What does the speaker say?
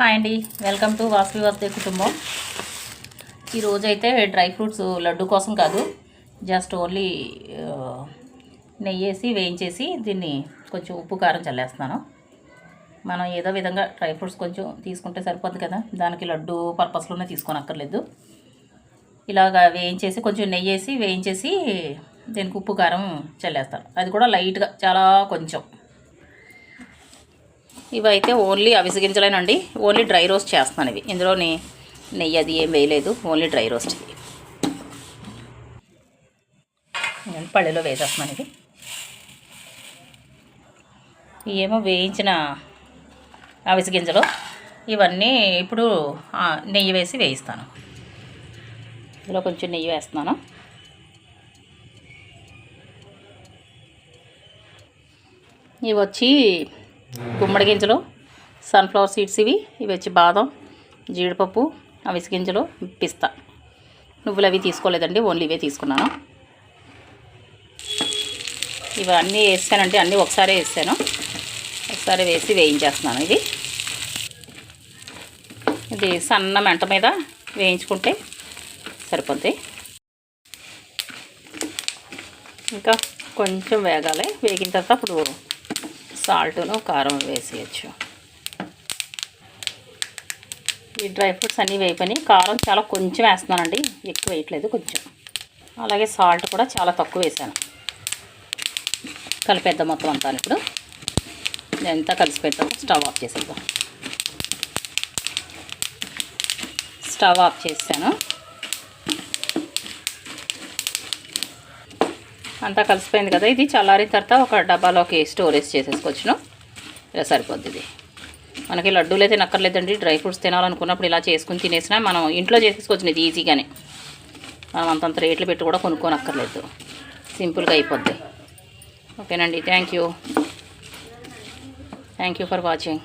Hi అండి, welcome to Vasavi వస్తే కుటుంబం. ఈరోజైతే డ్రై ఫ్రూట్స్ లడ్డు కోసం కాదు, జస్ట్ ఓన్లీ నెయ్యి వేసి వేయించేసి దీన్ని కొంచెం ఉప్పు కారం చల్లేస్తున్నాను. మనం ఏదో విధంగా డ్రై ఫ్రూట్స్ కొంచెం తీసుకుంటే సరిపోద్ది కదా, దానికి లడ్డు పర్పస్లోనే తీసుకోనక్కర్లేదు. ఇలాగా వేయించేసి కొంచెం నెయ్యి వేసి వేయించేసి దీనికి ఉప్పు కారం చల్లేస్తాను. అది కూడా లైట్గా, చాలా కొంచెం. ఇవైతే ఓన్లీ అవిసె గింజలేనండి, ఓన్లీ డ్రై రోస్ట్ చేస్తున్నాను. ఇవి ఇందులోని నెయ్యి అది ఏం వేయలేదు, ఓన్లీ డ్రై రోస్ట్. ఇది పళ్ళెలో వేసేస్తున్నాను. ఇది ఏమో వేయించిన అవిసె గింజలు, ఇవన్నీ ఇప్పుడు నెయ్యి వేసి వేయిస్తాను. ఇందులో కొంచెం నెయ్యి వేస్తున్నాను. ఇవి వచ్చి గుమ్మడి గింజలు, సన్ఫ్లవర్ సీడ్స్. ఇవి వచ్చి బాదం, జీడిపప్పు, అవిసె గింజలు, పిస్తా. నువ్వులు అవి తీసుకోలేదండి, ఓన్లీ ఇవే తీసుకున్నాను. ఇవన్నీ వేసానంటే అన్నీ ఒకసారి వేసాను, ఒకసారి వేసి వేయించేస్తున్నాను. ఇది సన్న మంట మీద వేయించుకుంటే సరిపోద్ది. ఇంకా కొంచెం వేగాలి. వేగిన తర్వాత అప్పుడు సాల్ట్ను కారం వేసేయచ్చు. ఈ డ్రై ఫ్రూట్స్ అన్నీ వేయిపోయి కారం చాలా కొంచెం వేస్తున్నానండి, ఎక్కువ వేయట్లేదు, కొంచెం. అలాగే సాల్ట్ కూడా చాలా తక్కువ వేసాను. కలిపేద్దాం మొత్తం అంతా. ఇప్పుడు ఇదంతా కలిసిపోయిద్దాం. స్టవ్ ఆఫ్ చేసేద్దాం. స్టవ్ ఆఫ్ చేసాను. అంతా కలిసిపోయింది కదా. ఇది చల్లారిన తర్వాత ఒక డబ్బాలోకి స్టోరేజ్ చేసేసుకోవచ్చును. ఇలా సరిపోద్ది. ఇది మనకి లడ్డూలు అయితే నక్కర్లేదండి, డ్రై ఫ్రూట్స్ తినాలనుకున్నప్పుడు ఇలా చేసుకుని తినేసినా మనం ఇంట్లో చేసేసుకోవచ్చు. ఇది ఈజీగానే, మనం అంతంత రేట్లు పెట్టి కూడా కొనుక్కోనక్కర్లేదు, సింపుల్గా అయిపోద్ది. ఓకేనండి, థ్యాంక్ యూ ఫర్ వాచింగ్.